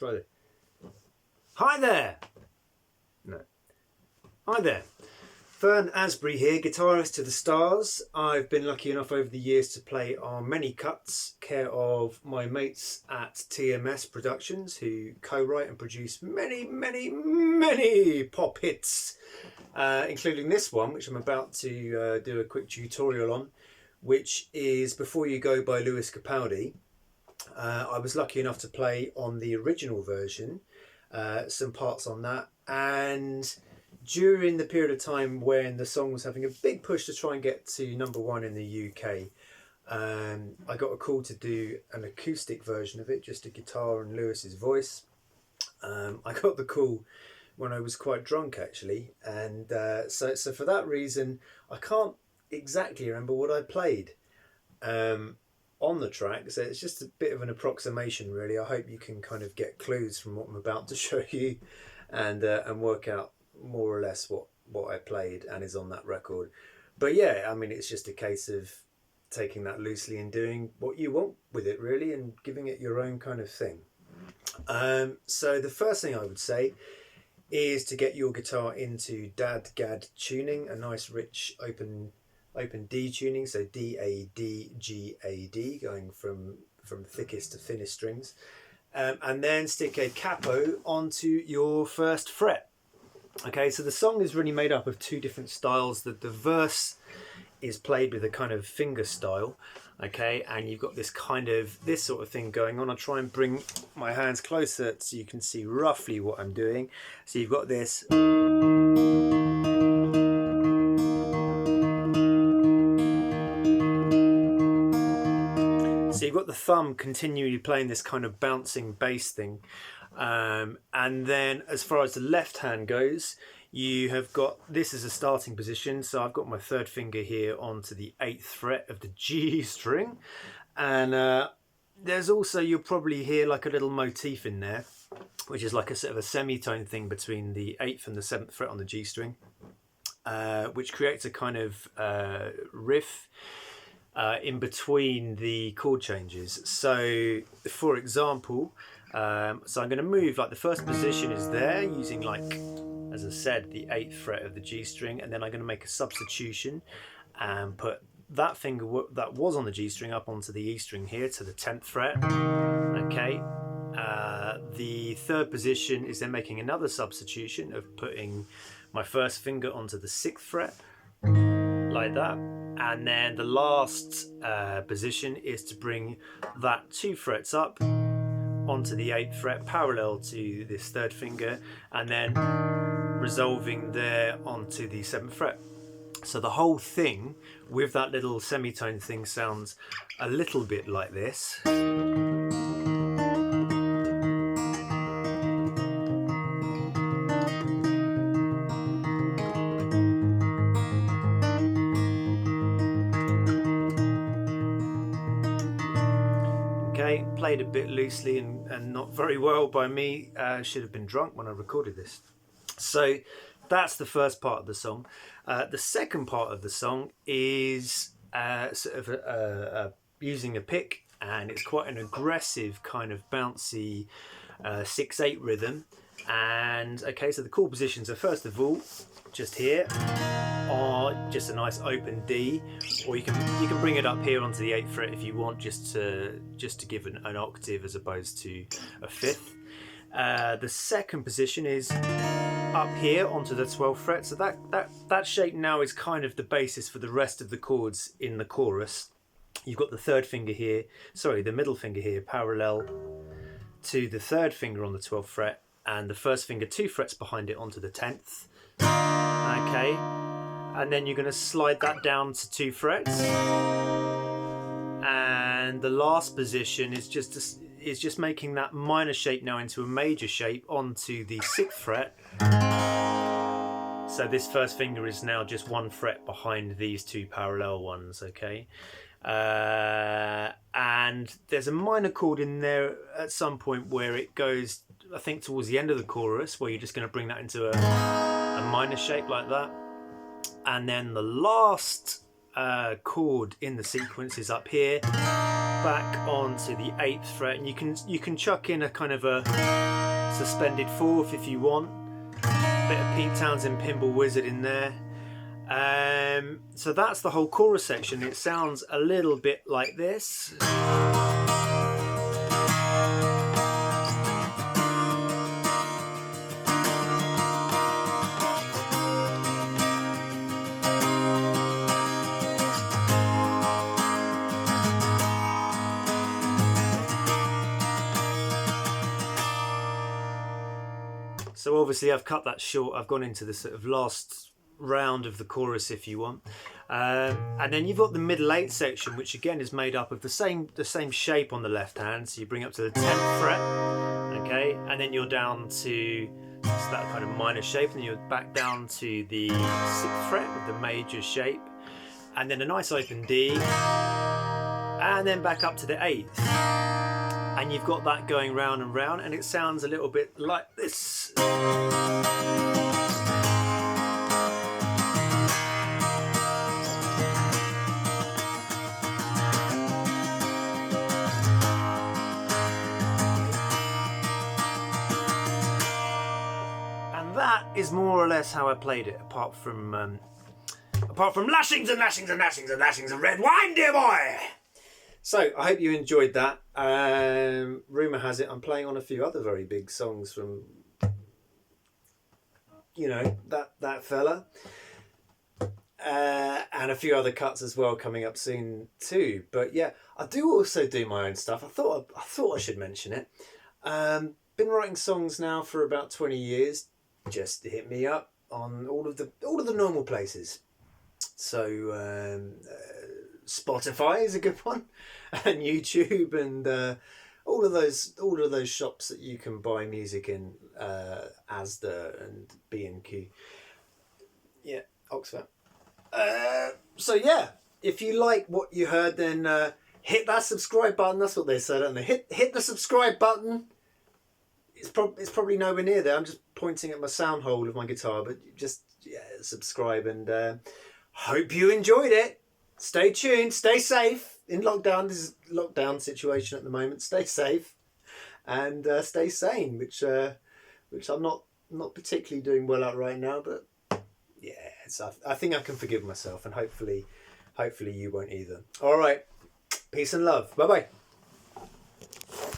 Try this. Hi there! No. Hi there. Vern Asbury here, guitarist to the stars. I've been lucky enough over the years to play on many cuts, care of my mates at TMS Productions, who co-write and produce many pop hits, including this one, which I'm about to do a quick tutorial on, which is Before You Go by Lewis Capaldi. I was lucky enough to play on the original version, some parts on that, and during the period of time when the song was having a big push to try and get to #1 in the UK, I got a call to do an acoustic version of it, just a guitar and Lewis's voice. I got the call when I was quite drunk, actually, and so for that reason I can't exactly remember what I played on the track, so it's just a bit of an approximation, really. I hope you can kind of get clues from what I'm about to show you, and work out more or less what I played and is on that record. But yeah, I mean, it's just a case of taking that loosely and doing what you want with it, really, and giving it your own kind of thing. So the first thing I would say is to get your guitar into dad-gad tuning, a nice rich open D tuning, so D-A-D-G-A-D, going from thickest to thinnest strings, and then stick a capo onto your first fret. Okay, so the song is really made up of two different styles. The verse is played with a kind of finger style, okay, and you've got this sort of thing going on. I'll try and bring my hands closer so you can see roughly what I'm doing. So you've got this. So you've got the thumb continually playing this kind of bouncing bass thing. And then as far as the left hand goes, you have got, this is a starting position. So I've got my third finger here onto the 8th fret of the G string. And there's also, you'll probably hear like a little motif in there, which is like a sort of a semitone thing between the 8th and the 7th fret on the G string, which creates a kind of riff in between the chord changes. So for example, so I'm going to move, like the first position is there using, like, as I said, the 8th fret of the G string, and then I'm going to make a substitution and put that finger that was on the G string up onto the E string here to the 10th fret. Okay, the third position is then making another substitution of putting my first finger onto the 6th fret, like that. And then the last position is to bring that 2 frets up onto the 8th fret parallel to this third finger, and then resolving there onto the 7th fret. So the whole thing with that little semitone thing sounds a little bit like this. Okay, played a bit loosely and not very well by me. Should have been drunk when I recorded this. So that's the first part of the song. The second part of the song is sort of using a pick, and it's quite an aggressive kind of bouncy 6/8 rhythm. And okay, so the chord positions are, first of all, just here, or just a nice open D, or you can bring it up here onto the 8th fret if you want, just to give an octave as opposed to a 5th. The second position is up here onto the 12th fret. So that shape now is kind of the basis for the rest of the chords in the chorus. You've got the third finger here, sorry, the middle finger here parallel to the third finger on the 12th fret, and the first finger 2 frets behind it onto the 10th. Okay, and then you're going to slide that down to 2 frets, and the last position is just making that minor shape now into a major shape onto the 6th fret. So this first finger is now just 1 fret behind these 2 parallel ones, okay? And there's a minor chord in there at some point where it goes, I think, towards the end of the chorus, where you're just going to bring that into a minor shape like that. And then the last chord in the sequence is up here, back onto the 8th fret, and you can chuck in a kind of a suspended 4th if you want. Bit of Pete Townsend Pinball Wizard in there. So that's the whole chorus section. It sounds a little bit like this. So obviously I've cut that short. I've gone into the sort of last round of the chorus, if you want, and then you've got the middle 8th section, which again is made up of the same shape on the left hand. So you bring up to the 10th fret, okay, and then you're down to that kind of minor shape, and then you're back down to the 6th fret with the major shape, and then a nice open D, and then back up to the 8th. And you've got that going round and round, and it sounds a little bit like this. And that is more or less how I played it, apart from lashings and lashings and lashings and lashings of red wine, dear boy. So I hope you enjoyed that. Rumour has it I'm playing on a few other very big songs from, you know, that fella, and a few other cuts as well coming up soon too. But yeah, I do also do my own stuff. I thought I should mention it. Been writing songs now for about 20 years. Just hit me up on all of the normal places. So Spotify is a good one, and YouTube, and all of those shops that you can buy music in, Asda and B&Q. Yeah, Oxford. So yeah, if you like what you heard, then hit that subscribe button. That's what they said, don't they? Hit the subscribe button. It's probably nowhere near there. I'm just pointing at my sound hole of my guitar, but just subscribe, and hope you enjoyed it. Stay tuned, stay safe in lockdown. This is a lockdown situation at the moment. Stay safe and stay sane, which I'm not particularly doing well at right now. But yeah, I think I can forgive myself, and hopefully you won't either. All right, peace and love. Bye bye.